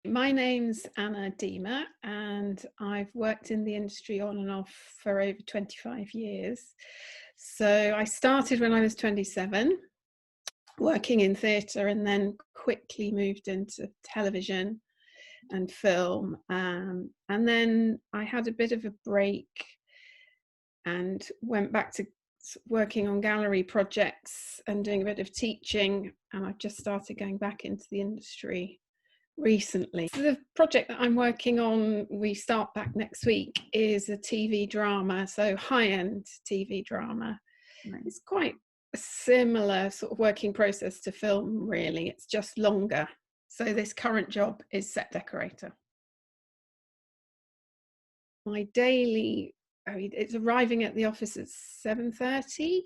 My name's Anna Deamer, and I've worked in the industry on and off for over 25 years. So I started when I was 27, working in theatre, and then quickly moved into television and film. And then I had a bit of a break and went back to working on gallery projects and doing a bit of teaching. And I've just started going back into the industry recently. So the project that I'm working on, we start back next week, is a TV drama, so high-end TV drama. Nice. It's quite a similar sort of working process to film, really. It's just longer. So this current job is set decorator. My daily, it's arriving at the office at 7:30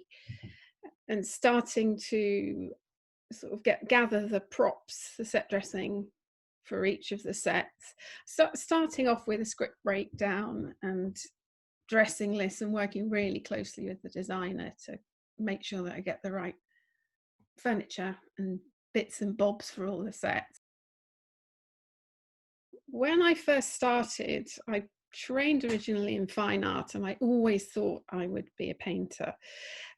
and starting to sort of gather the props, the set dressing for each of the sets. So starting off with a script breakdown and dressing lists, and working really closely with the designer to make sure that I get the right furniture and bits and bobs for all the sets. When I first started, I trained originally in fine art, and I always thought I would be a painter.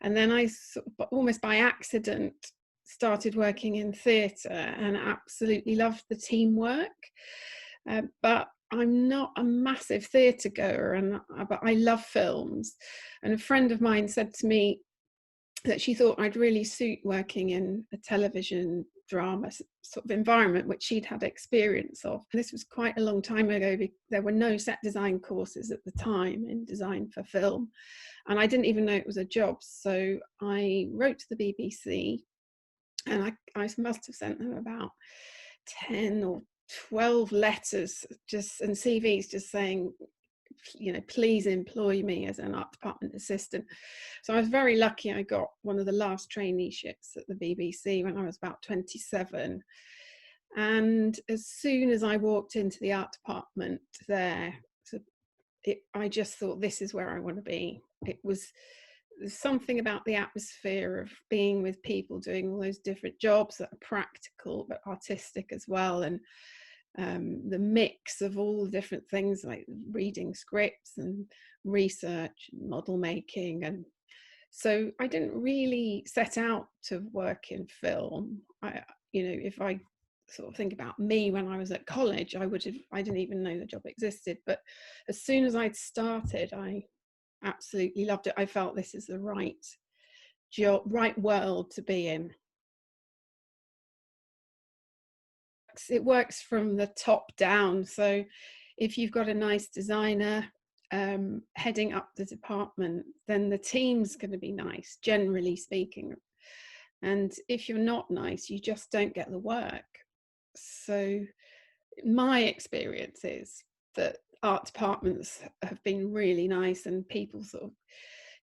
And then I sort of, almost by accident, started working in theatre and absolutely loved the teamwork. But I'm not a massive theatre goer, but I love films. And a friend of mine said to me that she thought I'd really suit working in a television drama sort of environment, which she'd had experience of. This was quite a long time ago. There were no set design courses at the time in design for film, and I didn't even know it was a job. So I wrote to the BBC, and I must have sent them about 10 or 12 letters and CVs just saying, please employ me as an art department assistant. So I was very lucky. I got one of the last traineeships at the BBC when I was about 27. And as soon as I walked into the art department there, I just thought, this is where I want to be. It was something about the atmosphere of being with people doing all those different jobs that are practical but artistic as well, and the mix of all the different things like reading scripts and research and model making. And so I didn't really set out to work in film. If I sort of think about me when I was at college, I didn't even know the job existed. But as soon as I'd started, I absolutely loved it. I felt this is the right job, right world to be in. It works from the top down. So if you've got a nice designer heading up the department, then the team's going to be nice, generally speaking. And if you're not nice, you just don't get the work. So my experience is that art departments have been really nice, and people sort of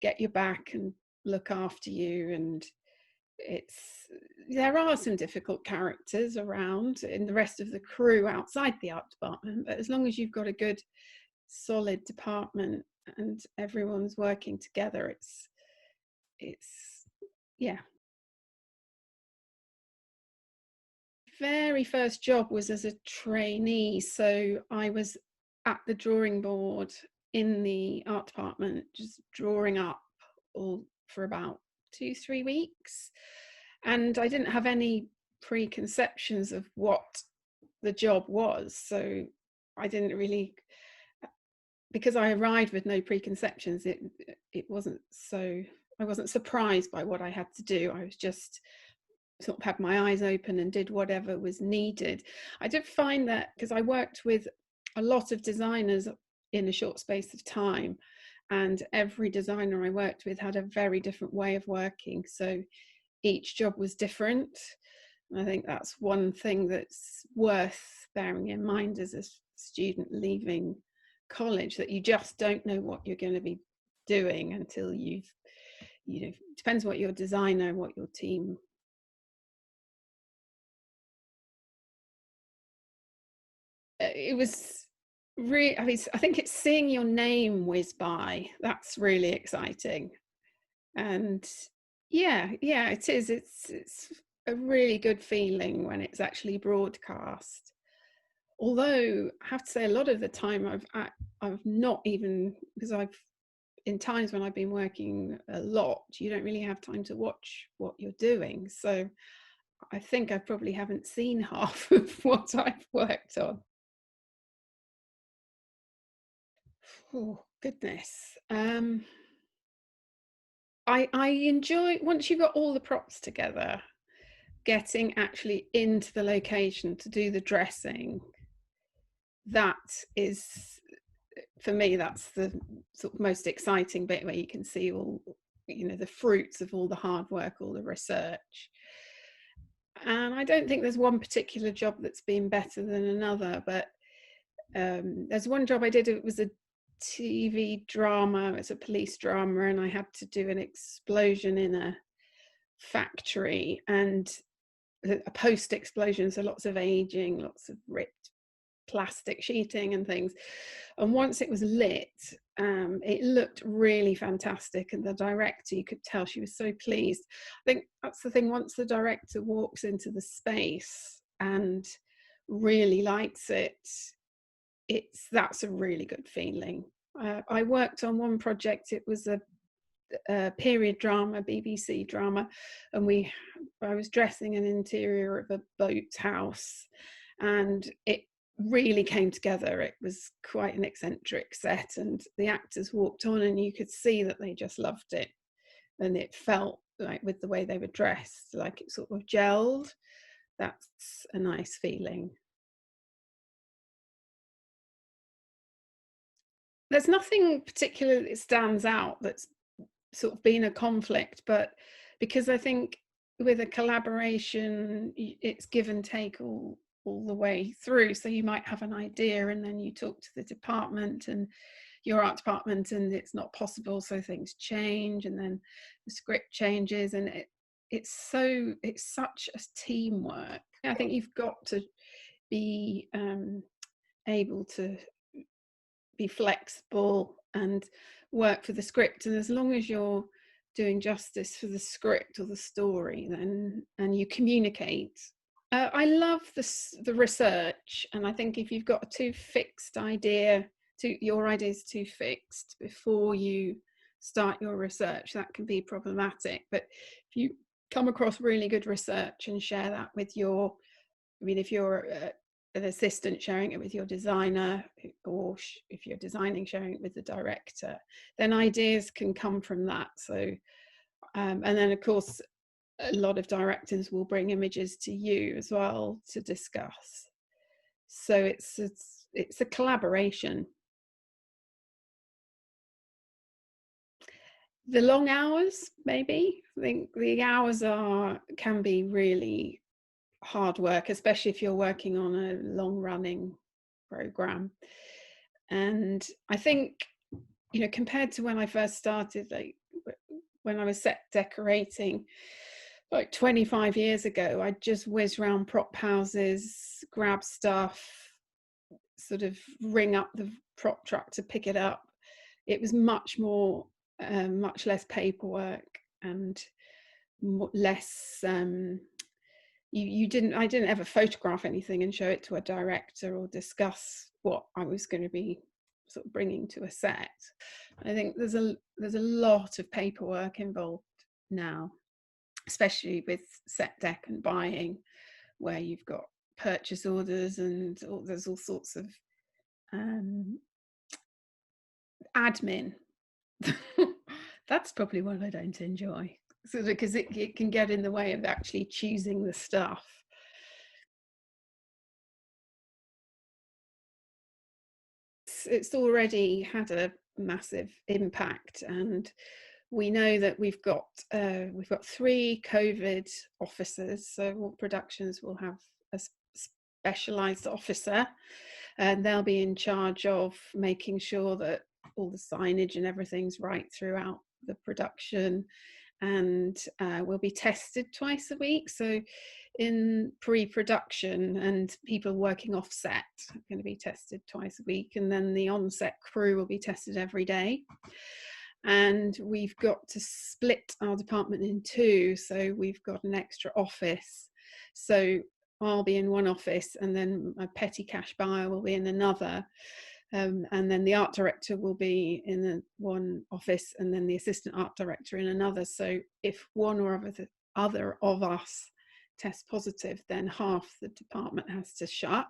get your back and look after you. And there are some difficult characters around in the rest of the crew outside the art department, but as long as you've got a good solid department and everyone's working together, it's yeah. Very first job was as a trainee, so I was at the drawing board in the art department, just drawing up all for about 2-3 weeks. And I didn't have any preconceptions of what the job was. So I didn't really, because I arrived with no preconceptions, it wasn't so, I wasn't surprised by what I had to do. I was just sort of had my eyes open and did whatever was needed. I did find that because I worked with a lot of designers in a short space of time, and every designer I worked with had a very different way of working. So each job was different. And I think that's one thing that's worth bearing in mind as a student leaving college, that you just don't know what you're going to be doing until depends what your designer, what your team. It was really, I think it's seeing your name whiz by. That's really exciting. And yeah, it is. It's a really good feeling when it's actually broadcast. although I have to say a lot of the time I've not even, because in times when I've been working a lot, you don't really have time to watch what you're doing. So I think I probably haven't seen half of what I've worked on. Oh, goodness. I enjoy, once you've got all the props together, getting actually into the location to do the dressing. That is, for me, that's the sort of most exciting bit, where you can see all, the fruits of all the hard work, all the research. And I don't think there's one particular job that's been better than another, but there's one job I did, it was a TV drama, it's a police drama, and I had to do an explosion in a factory, and a post-explosion, so lots of aging, lots of ripped plastic sheeting and things. And once it was lit, it looked really fantastic, and the director, you could tell she was so pleased. I think that's the thing, once the director walks into the space and really likes it, that's a really good feeling. I worked on one project, it was a period drama, BBC drama, and I was dressing an interior of a boat house, and it really came together. It was quite an eccentric set, and the actors walked on and you could see that they just loved it, and it felt like, with the way they were dressed, like it sort of gelled. That's a nice feeling. There's nothing particular that stands out that's sort of been a conflict, but because I think with a collaboration, it's give and take all the way through. So you might have an idea, and then you talk to the department and your art department, and it's not possible, so things change, and then the script changes, and it's such a teamwork. I think you've got to be able to be flexible and work for the script, and as long as you're doing justice for the script or the story, then, and you communicate. I love the research, and I think if you've got a too fixed idea, your idea is too fixed before you start your research, that can be problematic. But if you come across really good research and share that with your, I mean, if you're an assistant, sharing it with your designer, or if you're designing, sharing it with the director, then ideas can come from that. So and then of course a lot of directors will bring images to you as well to discuss. So it's a collaboration. The long hours, maybe. I think the hours can be really hard work, especially if you're working on a long running program. And I think, compared to when I first started, like when I was set decorating like 25 years ago, I'd just whiz around prop houses, grab stuff, sort of ring up the prop truck to pick it up. It was much less paperwork, and less I didn't ever photograph anything and show it to a director or discuss what I was going to be sort of bringing to a set. I think there's a lot of paperwork involved now, especially with set deck and buying, where you've got purchase orders and there's all sorts of admin. That's probably what I don't enjoy, because it can get in the way of actually choosing the stuff. It's already had a massive impact, and we know that we've got 3 COVID officers, so all productions will have a specialised officer, and they'll be in charge of making sure that all the signage and everything's right throughout the production, and we'll be tested twice a week. So in pre-production, and people working off set are going to be tested twice a week, and then the on-set crew will be tested every day. And we've got to split our department in 2, so we've got an extra office. So I'll be in one office, and then a petty cash buyer will be in another. And then the art director will be in one office, and then the assistant art director in another. So if one or other of us test positive, then half the department has to shut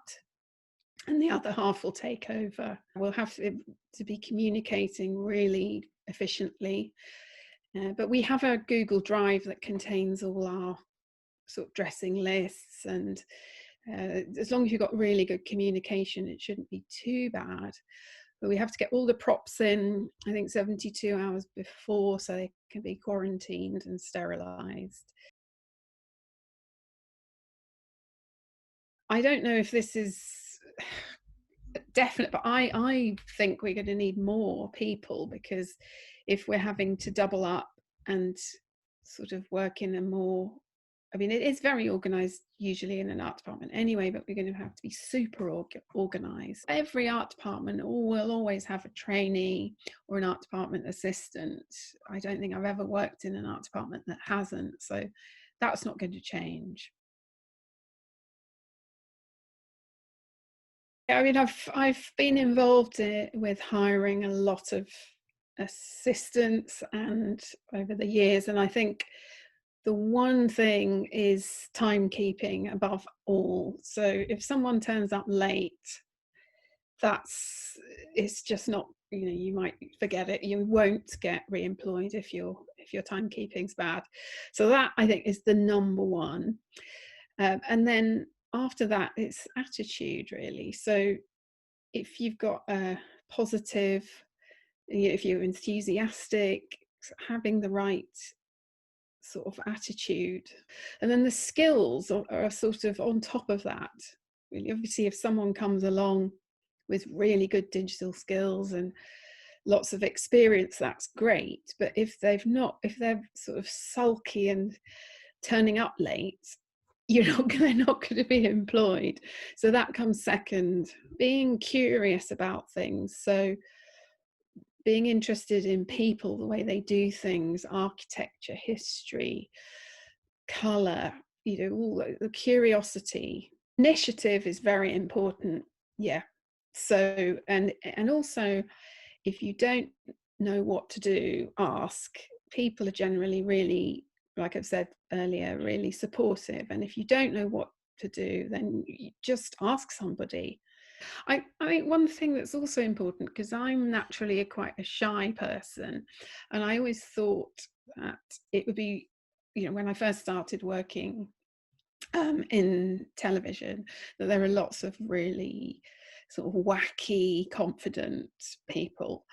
and the other half will take over. We'll have to be communicating really efficiently. But we have a Google Drive that contains all our sort of dressing lists, and as long as you've got really good communication, it shouldn't be too bad. But we have to get all the props in, I think 72 hours before, so they can be quarantined and sterilised. I don't know if this is definite, but I think we're going to need more people, because if we're having to double up and sort of work in a more, I mean, it is very organised usually in an art department anyway, but we're going to have to be super organised. Every art department will always have a trainee or an art department assistant. I don't think I've ever worked in an art department that hasn't, so that's not going to change. I mean, I've been involved with hiring a lot of assistants and over the years, and I think the one thing is timekeeping above all. So if someone turns up late, it's just not, you might forget it. You won't get re-employed if your timekeeping's bad. So that, I think, is the number one. And then after that, it's attitude, really. So if you've got a positive, if you're enthusiastic, having the right sort of attitude, and then the skills are sort of on top of that. Obviously, if someone comes along with really good digital skills and lots of experience, that's great. But if they're sort of sulky and turning up late, they're not going to be employed. So that comes second. Being curious about things, so being interested in people, the way they do things, architecture, history, colour, all the curiosity. Initiative is very important. Yeah. So and also, if you don't know what to do, ask. People are generally really, like I've said earlier, really supportive. And if you don't know what to do, then you just ask somebody. I think one thing that's also important, because I'm naturally quite a shy person, and I always thought that it would be, when I first started working in television, that there are lots of really sort of wacky, confident people.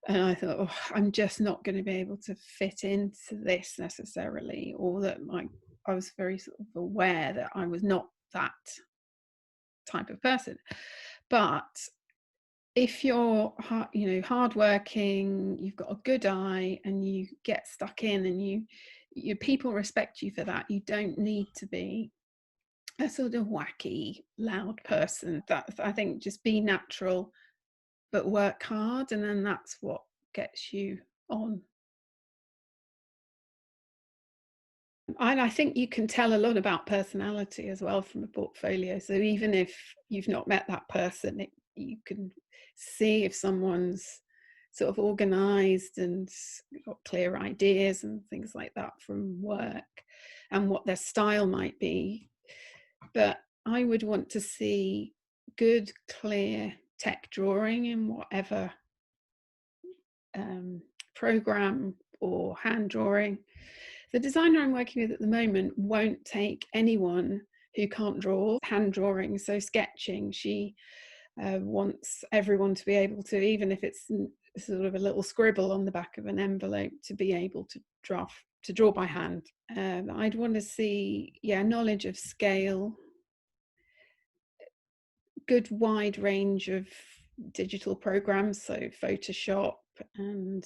And I thought, oh, I'm just not going to be able to fit into this necessarily, or that I was very sort of aware that I was not that type of person. But if you're hardworking, you've got a good eye, and you get stuck in, and you people respect you for that, you don't need to be a sort of wacky, loud person. That, I think, just be natural, but work hard, and then that's what gets you on. And I think you can tell a lot about personality as well from a portfolio. So even if you've not met that person, you can see if someone's sort of organised and got clear ideas and things like that from work, and what their style might be. But I would want to see good, clear tech drawing in whatever program, or hand drawing. The designer I'm working with at the moment won't take anyone who can't draw hand drawing, so sketching. She wants everyone to be able to, even if it's sort of a little scribble on the back of an envelope, to be able to draw by hand. I'd want to see, knowledge of scale, good wide range of digital programs, so Photoshop and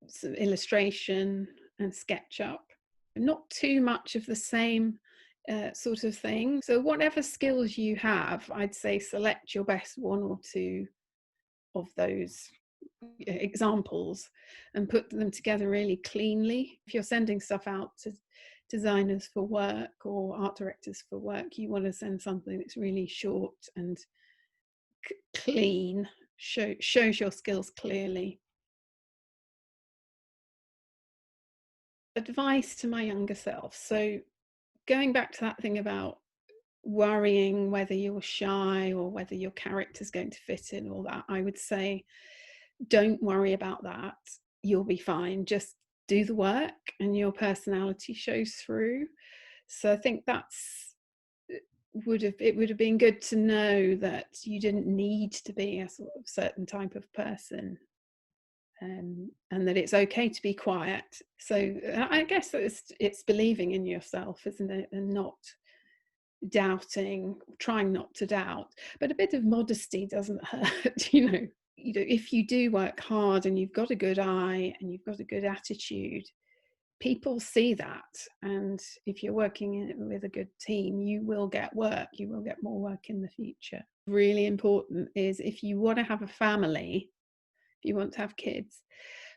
some illustration and SketchUp. Not too much of the same sort of thing. So whatever skills you have, I'd say select your best one or two of those examples and put them together really cleanly. If you're sending stuff out to designers for work or art directors for work, you want to send something that's really short and clean, shows your skills clearly. Advice to my younger self. So going back to that thing about worrying whether you're shy or whether your character's going to fit in, all that, I would say don't worry about that. You'll be fine. Just do the work and your personality shows through. So I think it would have been good to know that you didn't need to be a sort of certain type of person, and that it's okay to be quiet. So I guess it's believing in yourself, isn't it, and not doubting, trying not to doubt. But a bit of modesty doesn't hurt. If you do work hard and you've got a good eye and you've got a good attitude, people see that. And if you're working with a good team, you will get work. You will get more work in the future. Really important is, if you want to have a family, if you want to have kids,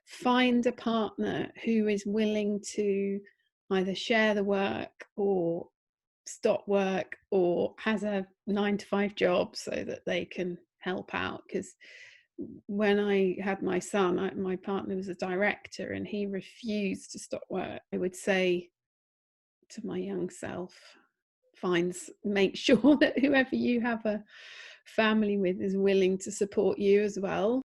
find a partner who is willing to either share the work or stop work or has a 9-to-5 job so that they can help out. Because when I had my son, my partner was a director and he refused to stop work. I would say to my young self, make sure that whoever you have a family with is willing to support you as well.